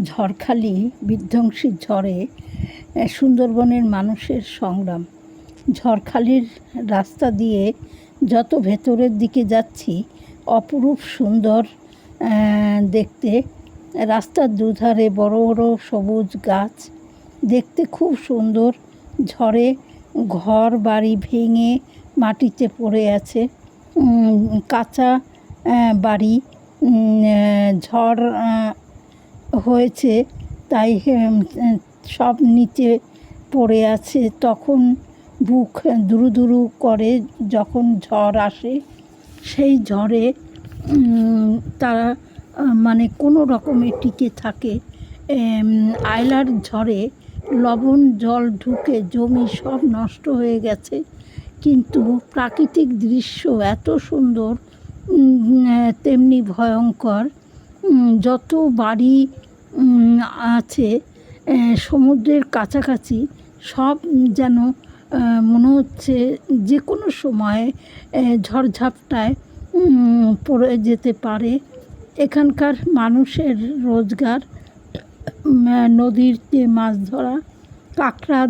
ঝড়খালি বিধ্বংসী ঝড়ে সুন্দরবনের মানুষের সংগ্রাম। ঝড়খালির রাস্তা দিয়ে যত ভেতরের দিকে যাচ্ছি অপরূপ সুন্দর দেখতে। রাস্তার দুধারে বড় বড় সবুজ গাছ, দেখতে খুব সুন্দর। ঝড়ে ঘর বাড়ি ভেঙে মাটিতে পড়ে আছে, কাঁচা বাড়ি। ঝড় হয়েছে তাই সব নিচে পড়ে আছে। তখন বুক দুরু দুরু করে যখন ঝড় আসে। সেই ঝড়ে তারা মানে কোনো রকমে টিকে থাকে। আয়লার ঝড়ে লবণ জল ঢুকে জমি সব নষ্ট হয়ে গেছে, কিন্তু প্রাকৃতিক দৃশ্য এত সুন্দর তেমনি ভয়ঙ্কর। যত বাড়ি আছে সমুদ্রের কাছাকাছি সব যেন মনে হচ্ছে যে কোনো সময় ঝড়ঝাপটায় পড়ে যেতে পারে। এখানকার মানুষের রোজগার নদীতে মাছ ধরা, কাঁকড়া